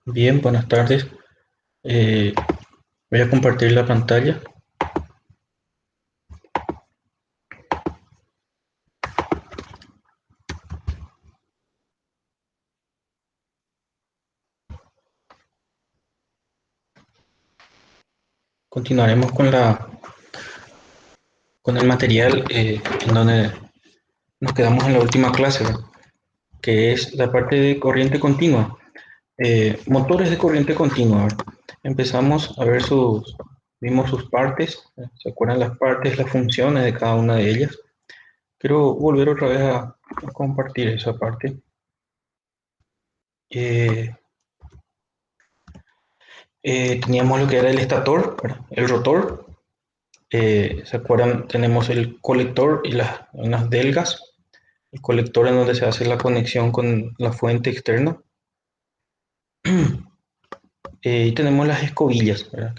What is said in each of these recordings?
Bien, buenas tardes. Eh, Voy a compartir la pantalla. Continuaremos con el material en donde nos quedamos en la última clase, ¿verdad? Que es la parte de corriente continua. Motores de corriente continua, ¿verdad? Empezamos a ver vimos sus partes, ¿se acuerdan las partes, las funciones de cada una de ellas? Quiero volver otra vez a compartir esa parte. Eh, Teníamos lo que era el estator, ¿verdad? El rotor. ¿Se acuerdan? Tenemos el colector y unas delgas. El colector en donde se hace la conexión con la fuente externa. Y tenemos las escobillas, ¿verdad?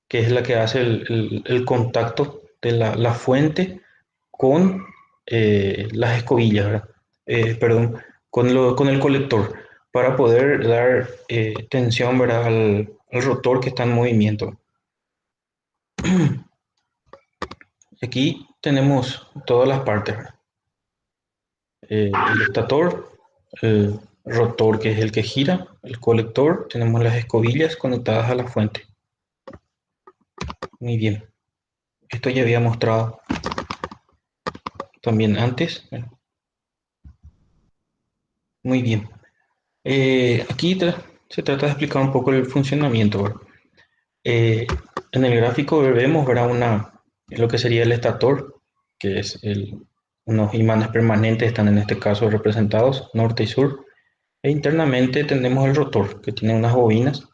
Que es la que hace el contacto de la fuente con las escobillas, ¿verdad? Perdón, con el colector, para poder dar tensión, ¿verdad? Al rotor que está en movimiento. Aquí tenemos todas las partes, ¿verdad? El estator, el rotor que es el que gira, el colector, tenemos las escobillas conectadas a la fuente. Muy bien, esto ya había mostrado también antes. Muy bien. Aquí se trata de explicar un poco el funcionamiento, ¿verdad? Eh, en el gráfico vemos, ¿verdad? Lo que sería el estator, que es unos imanes permanentes, están en este caso representados, norte y sur. E internamente tenemos el rotor, que tiene unas bobinas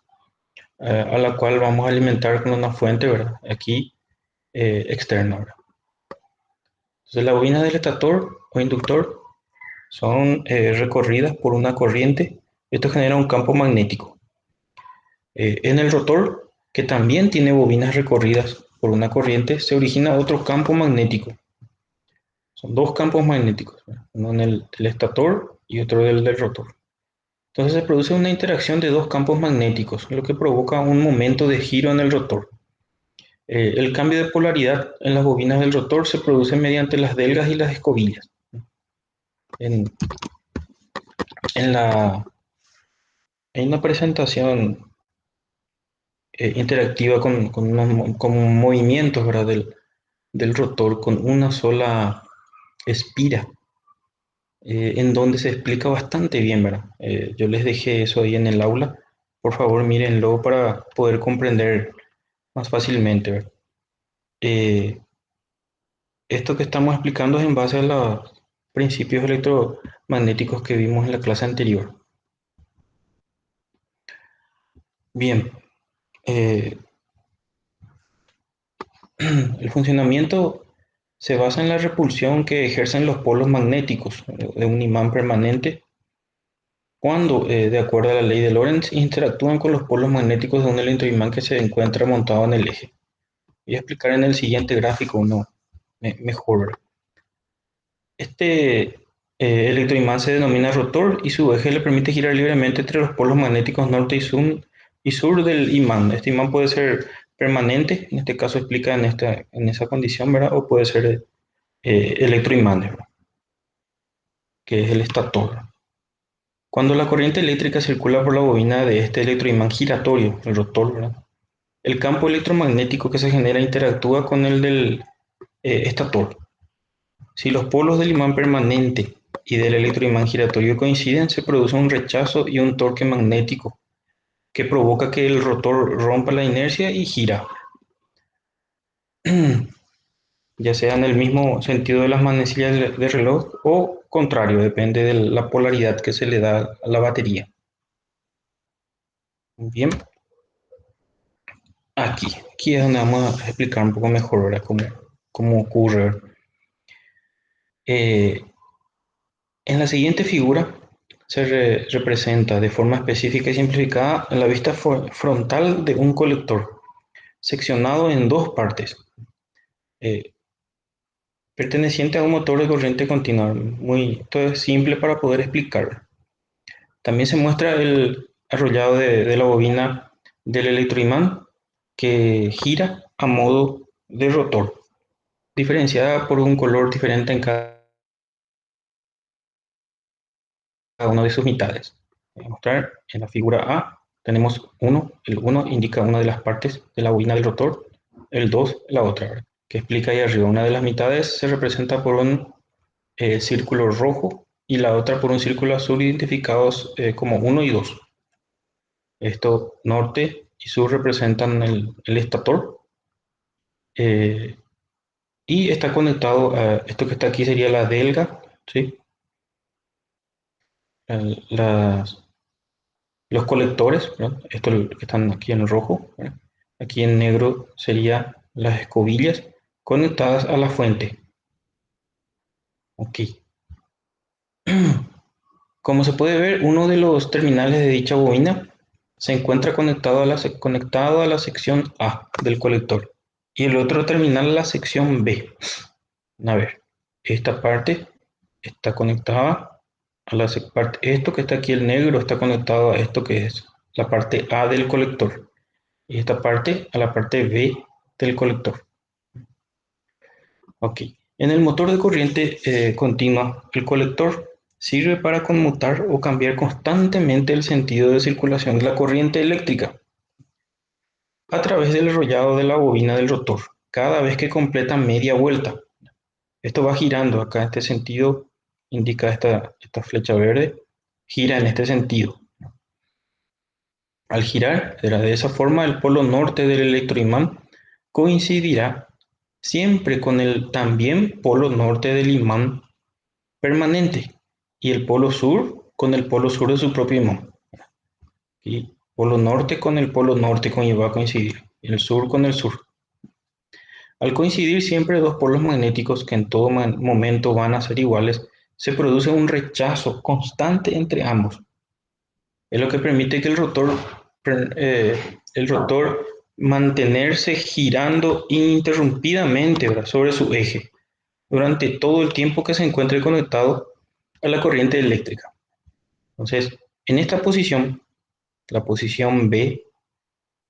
a la cual vamos a alimentar con una fuente, ¿verdad? Aquí externa, ¿verdad? Entonces las bobinas del estator o inductor son recorridas por una corriente. Esto genera un campo magnético. En el rotor, que también tiene bobinas recorridas por una corriente, se origina otro campo magnético. Son dos campos magnéticos, ¿verdad? Uno en del estator y otro del rotor. Entonces se produce una interacción de dos campos magnéticos, lo que provoca un momento de giro en el rotor. El cambio de polaridad en las bobinas del rotor se produce mediante las delgas y las escobillas. En, en la, Hay una presentación interactiva con movimientos, ¿verdad? Del rotor con una sola espira, en donde se explica bastante bien, ¿verdad? Yo les dejé eso ahí en el aula. Por favor, mírenlo para poder comprender más fácilmente, ¿verdad? Eh, Esto que estamos explicando es en base a los principios electromagnéticos que vimos en la clase anterior. Bien, eh, el funcionamiento se basa en la repulsión que ejercen los polos magnéticos de un imán permanente cuando, de acuerdo a la ley de Lorentz, interactúan con los polos magnéticos de un electroimán que se encuentra montado en el eje. Voy a explicar en el siguiente gráfico mejor. Este electroimán se denomina rotor y su eje le permite girar libremente entre los polos magnéticos norte y sur del imán. Este imán puede ser permanente, en este caso explica en esa condición, ¿verdad? O puede ser electroimán, ¿verdad? Que es el estator. Cuando la corriente eléctrica circula por la bobina de este electroimán giratorio, el rotor, ¿verdad? El campo electromagnético que se genera interactúa con el del estator. Si los polos del imán permanente y del electroimán giratorio coinciden, se produce un rechazo y un torque magnético que provoca que el rotor rompa la inercia y gira, ya sea en el mismo sentido de las manecillas de reloj o contrario, depende de la polaridad que se le da a la batería. Bien, aquí es donde vamos a explicar un poco mejor, ¿verdad? Cómo ocurre. Eh, En la siguiente figura se representa de forma específica y simplificada la vista frontal de un colector, seccionado en dos partes, eh, perteneciente a un motor de corriente continua. Esto es simple para poder explicar. También se muestra el arrollado de la bobina del electroimán que gira a modo de rotor, diferenciada por un color diferente en cada una de sus mitades. Voy a mostrar en la figura A, tenemos uno, el 1 indica una de las partes de la bobina del rotor, el 2 la otra, ¿verdad? Que explica ahí arriba. Una de las mitades se representa por un círculo rojo y la otra por un círculo azul identificados como 1 y 2. Esto norte y sur representan el estator eh, y está conectado a esto que está aquí sería la delga, ¿sí? Las, los colectores, ¿verdad? Esto que están aquí en rojo, ¿verdad? Aquí en negro serían las escobillas conectadas a la fuente. Ok. Como se puede ver, uno de los terminales de dicha bobina se encuentra conectado a la sección A del colector y el otro terminal a la sección B. A ver, esta parte está conectada a la parte, esto que está aquí el negro está conectado a esto que es la parte A del colector y esta parte a la parte B del colector. Ok. En el motor de corriente continua, el colector sirve para conmutar o cambiar constantemente el sentido de circulación de la corriente eléctrica a través del enrollado de la bobina del rotor, cada vez que completa media vuelta. Esto va girando acá en este sentido, indica esta flecha verde, gira en este sentido. Al girar, de esa forma, el polo norte del electroimán coincidirá siempre con el también polo norte del imán permanente y el polo sur con el polo sur de su propio imán. Y polo norte con el polo norte va a coincidir, el sur con el sur. Al coincidir siempre dos polos magnéticos que en todo momento van a ser iguales, se produce un rechazo constante entre ambos. Es lo que permite que el rotor mantenerse girando ininterrumpidamente, ¿verdad?, sobre su eje durante todo el tiempo que se encuentre conectado a la corriente eléctrica. Entonces, en esta posición, la posición B,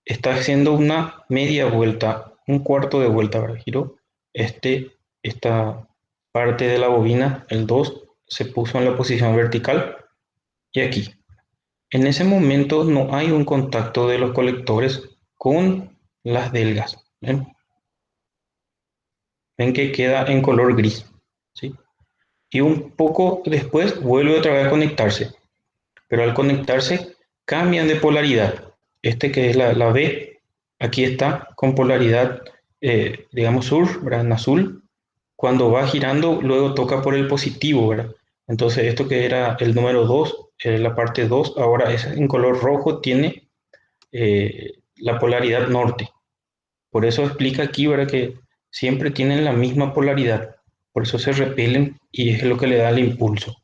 está haciendo una media vuelta, un cuarto de vuelta, ¿verdad? Giró. Esta parte de la bobina, el 2, se puso en la posición vertical y aquí. En ese momento no hay un contacto de los colectores con las delgas. ¿Ven? Ven que queda en color gris, ¿sí? Y un poco después vuelve otra vez a conectarse, pero al conectarse cambian de polaridad. Este que es la B, aquí está con polaridad, digamos, sur, ¿verdad?, en azul. Cuando va girando, luego toca por el positivo, ¿verdad? Entonces esto que era el número 2, la parte 2, ahora es en color rojo, tiene la polaridad norte. Por eso explica aquí, ¿verdad?, que siempre tienen la misma polaridad. Por eso se repelen y es lo que le da el impulso.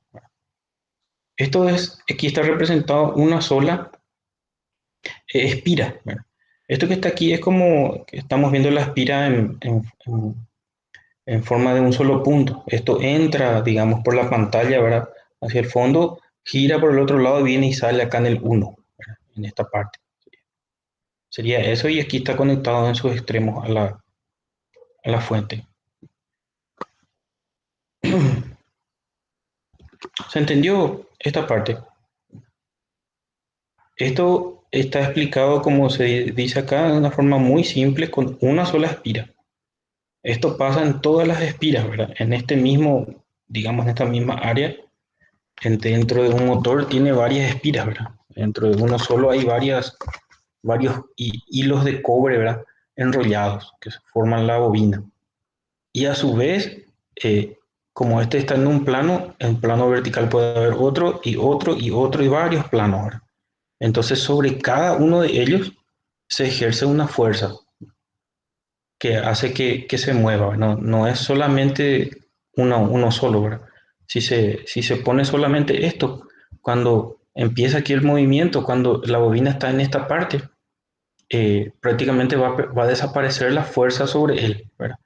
Esto es, aquí está representado una sola espira. ¿Verdad? Esto que está aquí es como que estamos viendo la espira en forma de un solo punto. Esto entra, digamos, por la pantalla, ¿verdad?, hacia el fondo, gira por el otro lado y viene y sale acá en el 1, ¿verdad?, en esta parte. Sería eso y aquí está conectado en sus extremos a la fuente. ¿Se entendió esta parte? Esto está explicado, como se dice acá, de una forma muy simple, con una sola espira. Esto pasa en todas las espiras, ¿verdad? En este mismo, digamos, en esta misma área, dentro de un motor tiene varias espiras, ¿verdad? Dentro de uno solo hay varios hilos de cobre, ¿verdad?, enrollados que forman la bobina. Y a su vez, como este está en plano vertical puede haber otro y otro y otro y varios planos, ¿verdad? Entonces, sobre cada uno de ellos se ejerce una fuerza que hace que se mueva, ¿no? No es solamente uno solo, ¿verdad? Si se pone solamente esto, cuando empieza aquí el movimiento, cuando la bobina está en esta parte, prácticamente va a desaparecer la fuerza sobre él, ¿verdad?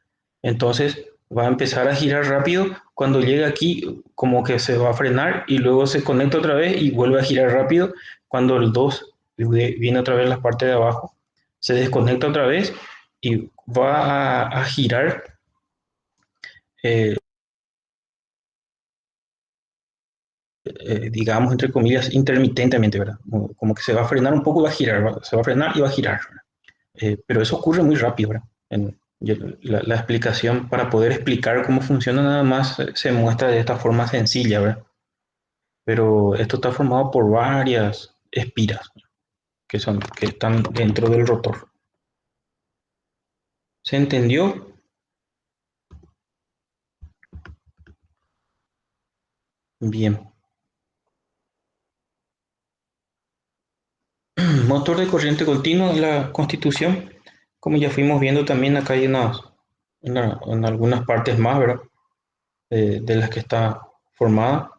Entonces, va a empezar a girar rápido. Cuando llega aquí, como que se va a frenar y luego se conecta otra vez y vuelve a girar rápido. Cuando el 2 viene otra vez la parte de abajo, se desconecta otra vez y va a girar, eh, digamos, entre comillas, intermitentemente, ¿verdad? Como que se va a frenar un poco y va a girar, se va a frenar y va a girar. Pero eso ocurre muy rápido, ¿verdad? La explicación para poder explicar cómo funciona nada más se muestra de esta forma sencilla, ¿verdad? Pero esto está formado por varias espiras que están dentro del rotor. ¿Se entendió? Bien. Motor de corriente continua es la constitución. Como ya fuimos viendo también acá hay en algunas partes más, ¿verdad? De las que está formada.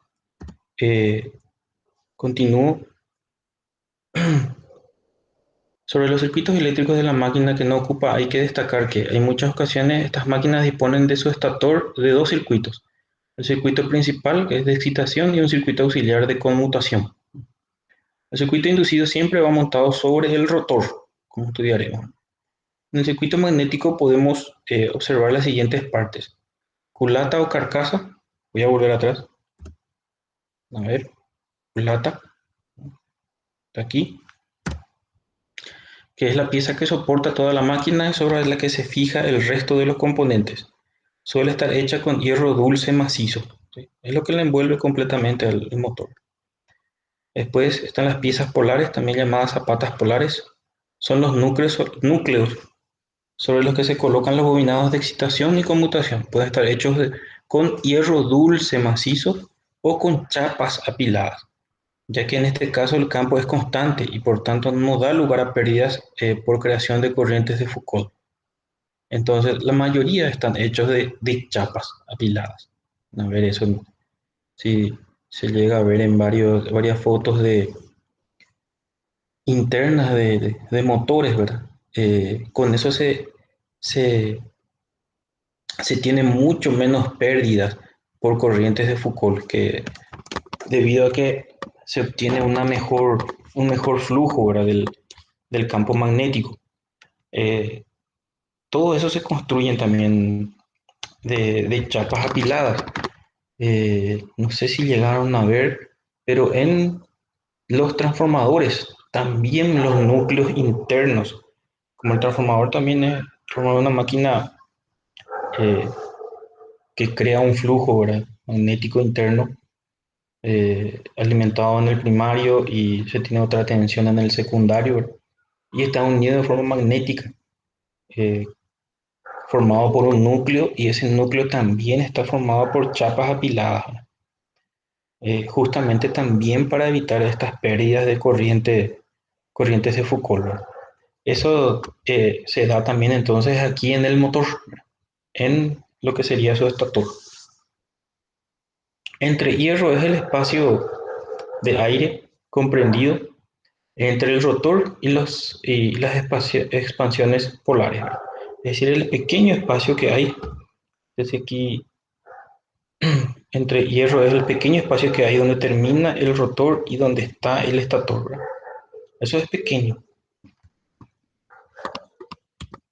Eh, Continúo. Sobre los circuitos eléctricos de la máquina que no ocupa, hay que destacar que en muchas ocasiones estas máquinas disponen de su estator de dos circuitos. El circuito principal, que es de excitación, y un circuito auxiliar de conmutación. El circuito inducido siempre va montado sobre el rotor, como estudiaremos. En el circuito magnético podemos observar las siguientes partes. Culata o carcasa, voy a volver atrás, a ver, culata, está aquí, que es la pieza que soporta toda la máquina y sobre la que se fija el resto de los componentes. Suele estar hecha con hierro dulce macizo, ¿sí? Es lo que le envuelve completamente al motor. Después están las piezas polares, también llamadas zapatas polares. Son los núcleos sobre los que se colocan los bobinados de excitación y conmutación. Pueden estar hechos con hierro dulce macizo o con chapas apiladas, ya que en este caso el campo es constante y por tanto no da lugar a pérdidas por creación de corrientes de Foucault. Entonces, la mayoría están hechos de chapas apiladas. A ver, eso sí se llega a ver en varias fotos internas de motores, ¿verdad? Con eso se, se tiene mucho menos pérdidas por corrientes de Foucault, que debido a que se obtiene un mejor flujo, ¿verdad? Del campo magnético. Eh, Todo eso se construyen también de chapas apiladas. No sé si llegaron a ver, pero en los transformadores, también los núcleos internos, como el transformador también es como una máquina eh, que crea un flujo, ¿verdad? Magnético interno alimentado en el primario y se tiene otra tensión en el secundario, ¿verdad? Y está unido de forma magnética, eh, formado por un núcleo y ese núcleo también está formado por chapas apiladas, ¿verdad? Justamente también para evitar estas pérdidas de corrientes de Foucault, ¿verdad? Eso se da también entonces aquí en el motor, en lo que sería su estator. Entre hierro es el espacio de aire comprendido entre el rotor y las expansiones polares, ¿verdad? Es decir, el pequeño espacio que hay, desde aquí, entre hierro es el pequeño espacio que hay donde termina el rotor y donde está el estator, ¿verdad? Eso es pequeño,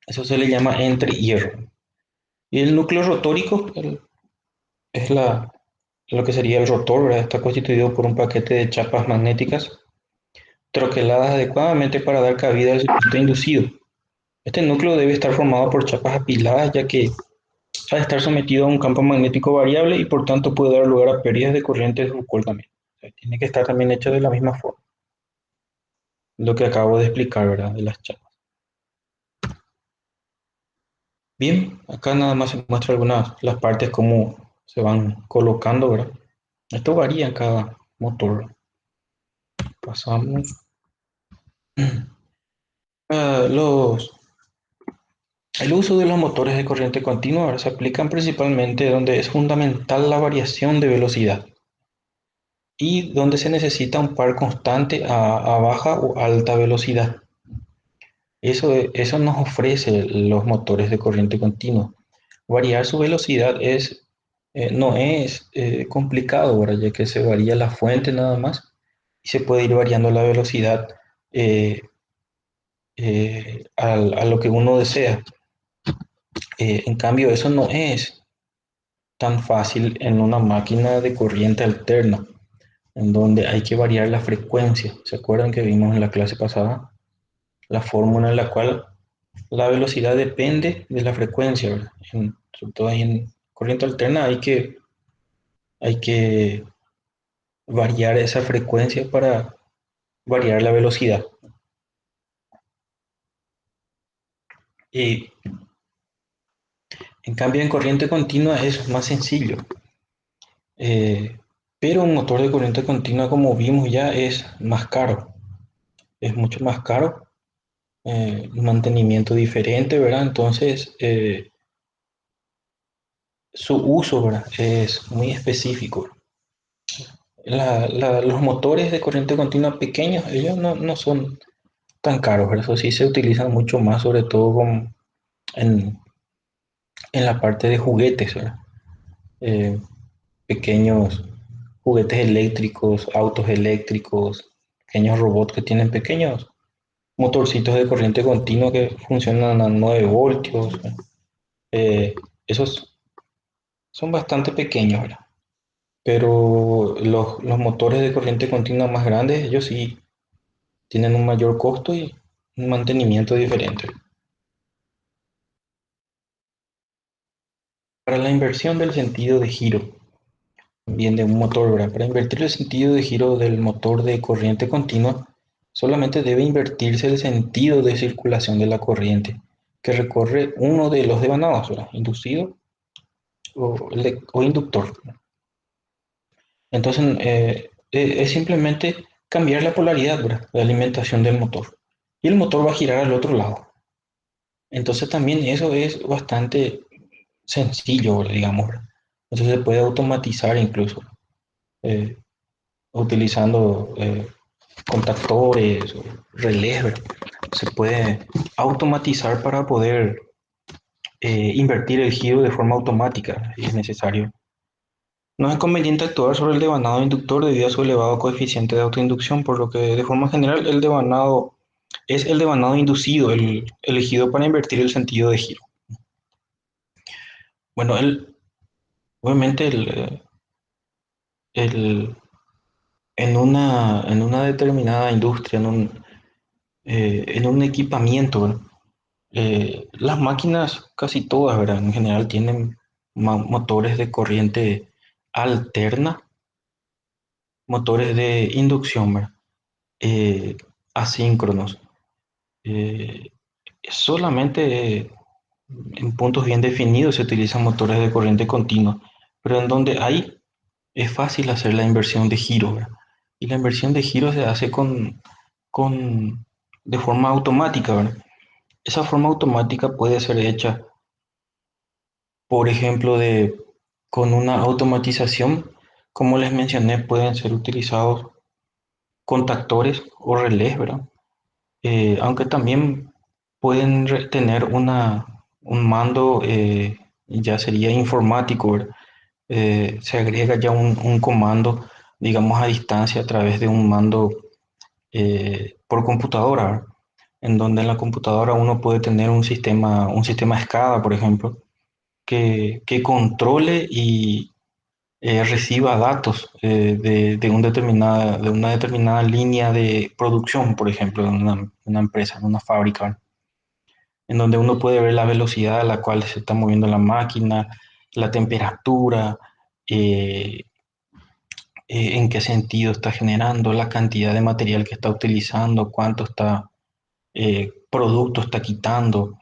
eso se le llama entre hierro. Y el núcleo rotórico es lo que sería el rotor, ¿verdad? Está constituido por un paquete de chapas magnéticas troqueladas adecuadamente para dar cabida al circuito inducido. Este núcleo debe estar formado por chapas apiladas, ya que ha de estar sometido a un campo magnético variable y por tanto puede dar lugar a pérdidas de corriente de Foucault también. O sea, tiene que estar también hecho de la misma forma. Lo que acabo de explicar, ¿verdad? De las chapas. Bien, acá nada más se muestra algunas las partes cómo se van colocando, ¿verdad? Esto varía en cada motor. Pasamos. Los El uso de los motores de corriente continua ahora se aplican principalmente donde es fundamental la variación de velocidad y donde se necesita un par constante a baja o alta velocidad. Eso nos ofrece los motores de corriente continua. Variar su velocidad no es complicado, ¿verdad? Ya que se varía la fuente nada más y se puede ir variando la velocidad eh, a lo que uno desea. En cambio, eso no es tan fácil en una máquina de corriente alterna, en donde hay que variar la frecuencia. ¿Se acuerdan que vimos en la clase pasada la fórmula en la cual la velocidad depende de la frecuencia, ¿verdad? Sobre todo ahí en corriente alterna hay que variar esa frecuencia para variar la velocidad. Y en cambio en corriente continua es más sencillo. Eh, pero un motor de corriente continua, como vimos ya, es más caro. Es mucho más caro, un mantenimiento diferente, ¿verdad? Entonces, su uso, ¿verdad? Es muy específico. Los motores de corriente continua pequeños, ellos no son tan caros, ¿verdad? Eso sí se utilizan mucho más, sobre todo en, en la parte de juguetes, ¿verdad? Eh, Pequeños juguetes eléctricos, autos eléctricos, pequeños robots que tienen pequeños motorcitos de corriente continua que funcionan a 9 voltios. Eh, Esos son bastante pequeños, ¿verdad? Pero los motores de corriente continua más grandes, ellos sí tienen un mayor costo y un mantenimiento diferente. Para la inversión del sentido de giro, bien de un motor, ¿verdad? Para invertir el sentido de giro del motor de corriente continua, solamente debe invertirse el sentido de circulación de la corriente que recorre uno de los devanados, ¿verdad? Inducido o inductor. Entonces, es simplemente cambiar la polaridad, ¿verdad? De alimentación del motor. Y el motor va a girar al otro lado. Entonces, también eso es bastante sencillo, digamos, ¿verdad? Entonces, se puede automatizar incluso, eh, utilizando contactores o relés, ¿verdad? Se puede automatizar para poder invertir el giro de forma automática, si es necesario. No es conveniente actuar sobre el devanado inductor debido a su elevado coeficiente de autoinducción, por lo que de forma general el devanado es el devanado inducido el elegido para invertir el sentido de giro. Bueno, obviamente el- en una determinada industria, en un equipamiento, ¿verdad? Las máquinas, casi todas, ¿verdad? En general tienen motores de corriente alterna, motores de inducción, ¿verdad? Eh, Asíncronos. Eh, Solamente en puntos bien definidos se utilizan motores de corriente continua, pero en donde hay es fácil hacer la inversión de giro, ¿verdad? Y la inversión de giro se hace con, de forma automática, ¿verdad? Esa forma automática puede ser hecha, por ejemplo, con una automatización, como les mencioné, pueden ser utilizados contactores o relés, ¿verdad? Aunque también pueden tener un mando, ya sería informático, ¿verdad? Se agrega ya un comando, digamos, a distancia a través de un mando por computadora, ¿verdad? En donde en la computadora uno puede tener un sistema SCADA, por ejemplo, que controle y reciba datos de una determinada línea de producción, por ejemplo, en una empresa, en una fábrica, en donde uno puede ver la velocidad a la cual se está moviendo la máquina, la temperatura, eh, en qué sentido está generando, la cantidad de material que está utilizando, cuánto producto está quitando.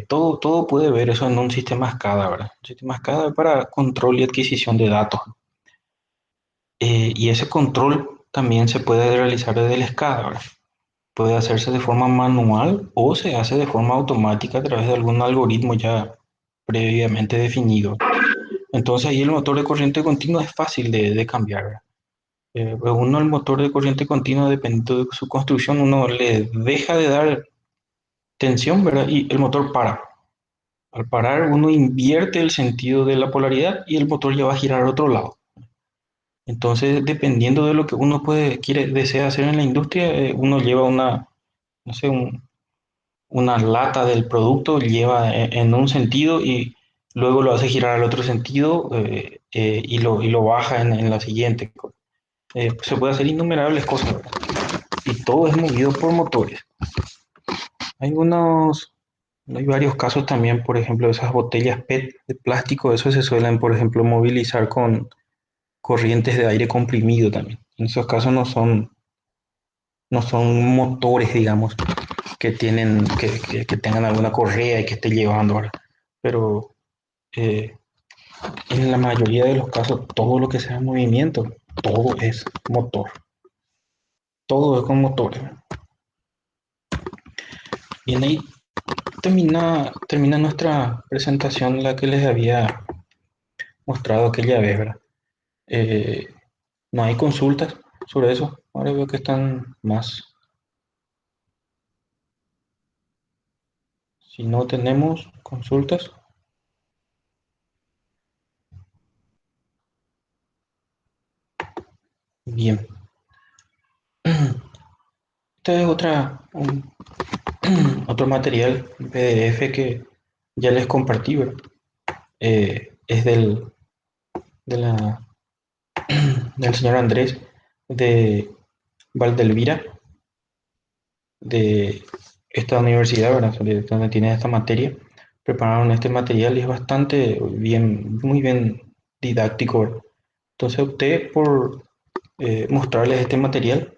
Todo puede ver eso en un sistema SCADA, ¿verdad? Un sistema SCADA para control y adquisición de datos. Y ese control también se puede realizar desde el SCADA, ¿verdad? Puede hacerse de forma manual o se hace de forma automática a través de algún algoritmo ya previamente definido. Entonces ahí el motor de corriente continua es fácil de cambiar, ¿verdad? Uno el motor de corriente continua, dependiendo de su construcción, uno le deja de dar tensión, ¿verdad? Y el motor para. Al parar, uno invierte el sentido de la polaridad y el motor ya va a girar al otro lado. Entonces, dependiendo de lo que uno desea hacer en la industria, uno lleva no sé, una lata del producto, lleva en un sentido y luego lo hace girar al otro sentido y lo baja en la siguiente. Pues se puede hacer innumerables cosas, ¿verdad? Y todo es movido por motores. Hay unos, hay varios casos también, por ejemplo, esas botellas PET de plástico, eso se suelen, por ejemplo, movilizar con corrientes de aire comprimido también. En esos casos no son motores, digamos, que tengan alguna correa y que esté llevando, ¿verdad? Pero eh, en la mayoría de los casos, todo lo que sea movimiento, todo es motor. Todo es con motores. Bien, ahí termina nuestra presentación, la que les había mostrado aquella vez, ¿verdad? Eh, no hay consultas sobre eso. Ahora veo que están más. Si no tenemos consultas, bien. Esta es otro material PDF que ya les compartí, ¿verdad? Es de la, del señor Andrés de Valdelvira, de esta universidad, ¿verdad? Donde tiene esta materia. Prepararon este material y es bastante bien, muy bien didáctico, ¿verdad? Entonces, opté por mostrarles este material.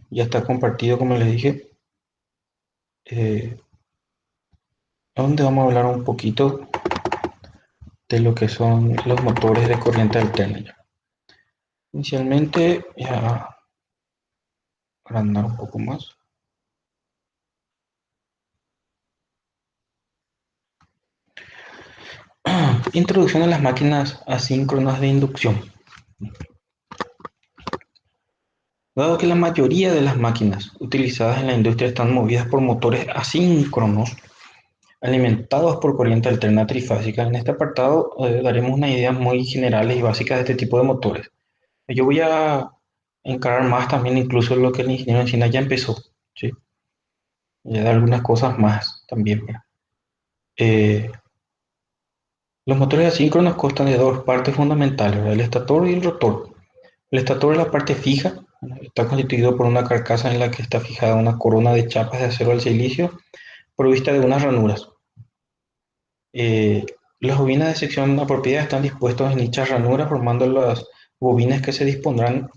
Ya está compartido, como les dije, eh, donde vamos a hablar un poquito de lo que son los motores de corriente alterna. Ya. Inicialmente, ya para andar un poco más. Introducción a las máquinas asíncronas de inducción. Dado que la mayoría de las máquinas utilizadas en la industria están movidas por motores asíncronos, alimentados por corriente alterna trifásica, en este apartado daremos unas ideas muy generales y básicas de este tipo de motores. Yo voy a encarar más también incluso lo que el ingeniero encina ya empezó, ¿sí? Y dar algunas cosas más también. ¿Verdad? Eh, los motores asíncronos constan de dos partes fundamentales, ¿verdad? El estator y el rotor. El estator es la parte fija, está constituido por una carcasa en la que está fijada una corona de chapas de acero al silicio provista de unas ranuras. Eh, las bobinas de sección apropiada están dispuestas en dichas ranuras formando las bobinas que se dispondrán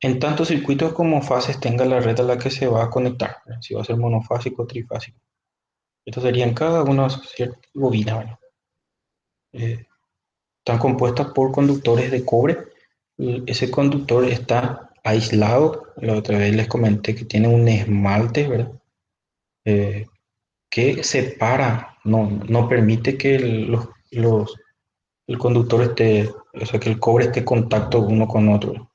en tantos circuitos como fases tenga la red a la que se va a conectar, ¿verdad? Si va a ser monofásico o trifásico. Estos serían cada una de bobinas, ¿verdad? Eh, están compuestas por conductores de cobre. Ese conductor está aislado. La otra vez les comenté que tiene un esmalte, ¿verdad? Eh, que separa, no permite que el conductor esté, o sea, que el cobre esté en contacto uno con otro.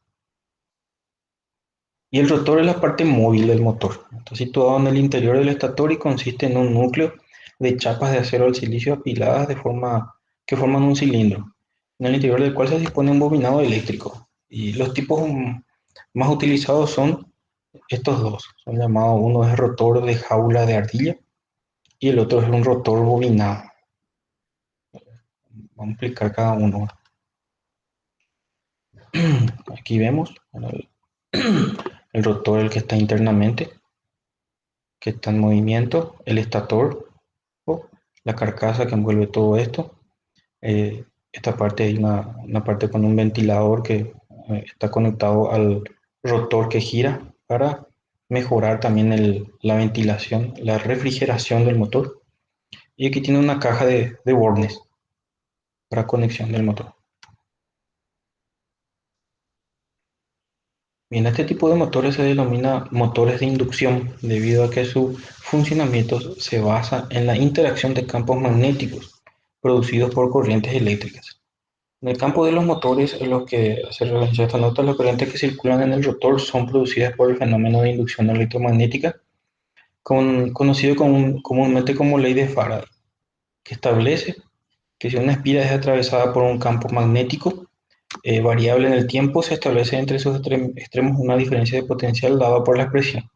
Y el rotor es la parte móvil del motor. Está situado en el interior del estator y consiste en un núcleo de chapas de acero al silicio apiladas que forman un cilindro, en el interior del cual se dispone un bobinado eléctrico. Y los tipos más utilizados son estos dos. Son llamados, uno es rotor de jaula de ardilla y el otro es un rotor bobinado. Vamos a explicar cada uno. Aquí vemos el rotor, el que está internamente, que está en movimiento, el estator, o la carcasa que envuelve todo esto. Esta parte hay una parte con un ventilador que está conectado al rotor que gira para mejorar también la ventilación, la refrigeración del motor. Y aquí tiene una caja de bornes para conexión del motor. Bien, este tipo de motores se denomina motores de inducción debido a que su funcionamiento se basa en la interacción de campos magnéticos producidos por corrientes eléctricas. En el campo de los motores, en los que se realiza esta nota, las corrientes que circulan en el rotor son producidas por el fenómeno de inducción electromagnética, conocido comúnmente como ley de Faraday. que establece que si una espiral es atravesada por un campo magnético variable en el tiempo, se establece entre sus extremos una diferencia de potencial dada por la expresión.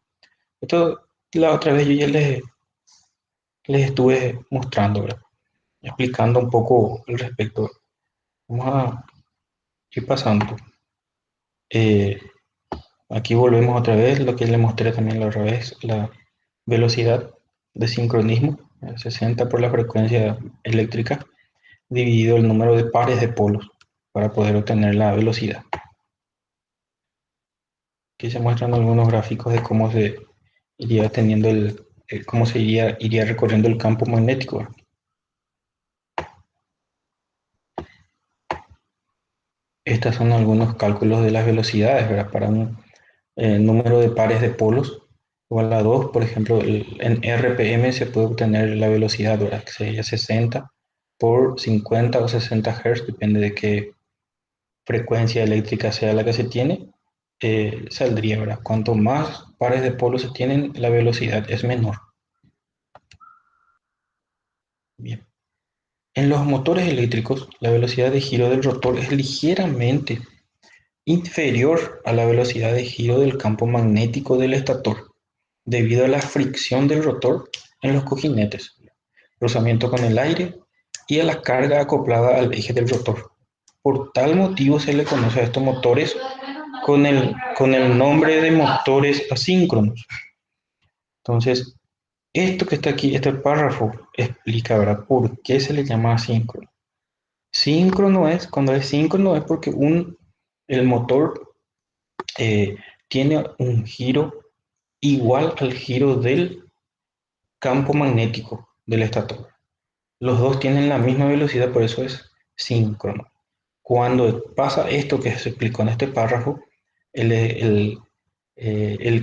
Esto la otra vez yo ya les estuve mostrando, ¿verdad? Explicando un poco al respecto. Vamos a ir pasando. Eh, Aquí volvemos otra vez, lo que les mostré también la otra vez, la velocidad de sincronismo, 60 por la frecuencia eléctrica, dividido el número de pares de polos para poder obtener la velocidad. Aquí se muestran algunos gráficos de cómo se iría teniendo cómo se iría recorriendo el campo magnético. Estos son algunos cálculos de las velocidades, ¿verdad? Para un número de pares de polos igual a 2, por ejemplo, en RPM se puede obtener la velocidad, ¿verdad? Que sería 60 por 50 o 60 Hz, depende de qué frecuencia eléctrica sea la que se tiene, saldría, ¿verdad? Cuanto más pares de polos se tienen, la velocidad es menor. Bien. En los motores eléctricos, la velocidad de giro del rotor es ligeramente inferior a la velocidad de giro del campo magnético del estator, debido a la fricción del rotor en los cojinetes, rozamiento con el aire y a la carga acoplada al eje del rotor. Por tal motivo se le conoce a estos motores con el nombre de motores asíncronos. Entonces, esto que está aquí, este párrafo, explica, ¿verdad?, por qué se le llama asíncrono. Cuando es síncrono es porque el motor eh, tiene un giro igual al giro del campo magnético del estator. Los dos tienen la misma velocidad, por eso es síncrono. Cuando pasa esto que se explicó en este párrafo, el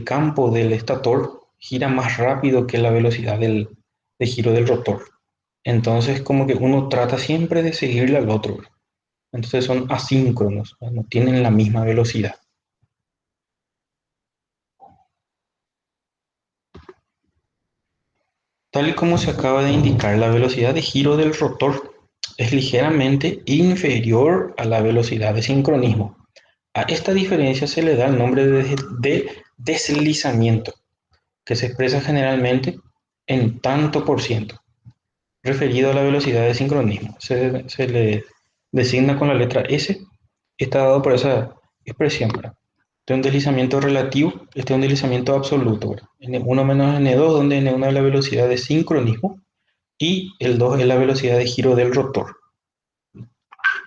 campo del estator gira más rápido que la velocidad de giro del rotor. Entonces, como que uno trata siempre de seguirle al otro. Entonces son asíncronos, no tienen la misma velocidad. Tal y como se acaba de indicar, la velocidad de giro del rotor es ligeramente inferior a la velocidad de sincronismo. A esta diferencia se le da el nombre de deslizamiento, que se expresa generalmente en tanto por ciento, referido a la velocidad de sincronismo. Se le designa con la letra S, está dado por esa expresión, ¿verdad? Este es un deslizamiento relativo, este es un deslizamiento absoluto, ¿verdad? N1 menos N2, donde N1 es la velocidad de sincronismo y el 2 es la velocidad de giro del rotor.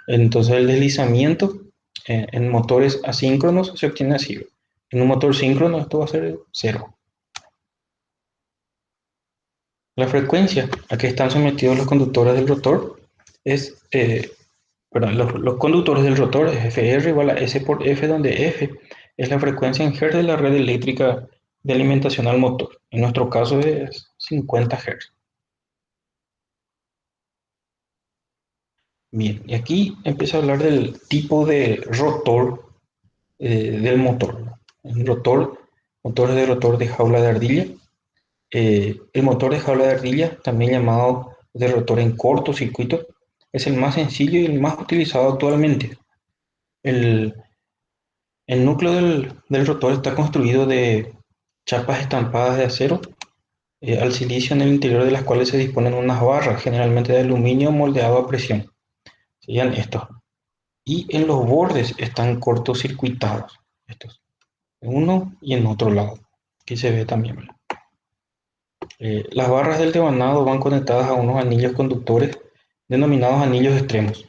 Entonces el deslizamiento en motores asíncronos se obtiene así. En un motor síncrono esto va a ser cero. La frecuencia a que están sometidos los conductores del rotor es, perdón, los conductores del rotor es Fr igual a S por F, donde F es la frecuencia en Hz de la red eléctrica de alimentación al motor. En nuestro caso es 50 Hz. Bien, y aquí empiezo a hablar del tipo de rotor del motor, ¿no? Un rotor, motores de rotor de jaula de ardilla. El motor de jaula de ardilla, también llamado de rotor en cortocircuito, es el más sencillo y el más utilizado actualmente. El, el núcleo del rotor está construido de chapas estampadas de acero al silicio, en el interior de las cuales se disponen unas barras, generalmente de aluminio moldeado a presión. Serían estos. Y en los bordes están cortocircuitados, estos, en uno y en otro lado. Aquí se ve también, ¿verdad? Las barras del devanado van conectadas a unos anillos conductores denominados anillos extremos.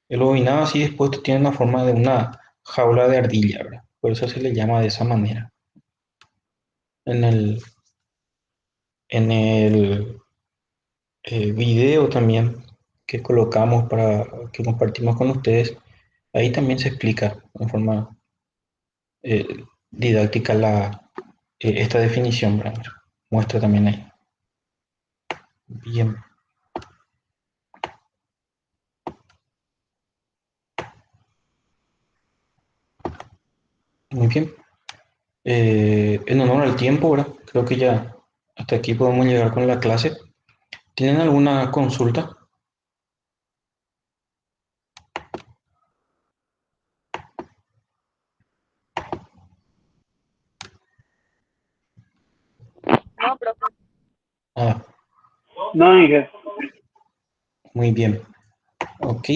El bobinado así dispuesto tiene la forma de una jaula de ardilla, ¿verdad? Por eso se le llama de esa manera. En el video también que colocamos para que compartimos con ustedes, ahí también se explica en forma eh, didáctica esta definición, ¿verdad? Muestra también ahí. Bien, muy bien. En honor al tiempo, ¿verdad? Creo que ya hasta aquí podemos llegar con la clase. ¿Tienen alguna consulta? No, profe. Ah, No, Inge. muy bien. Ok.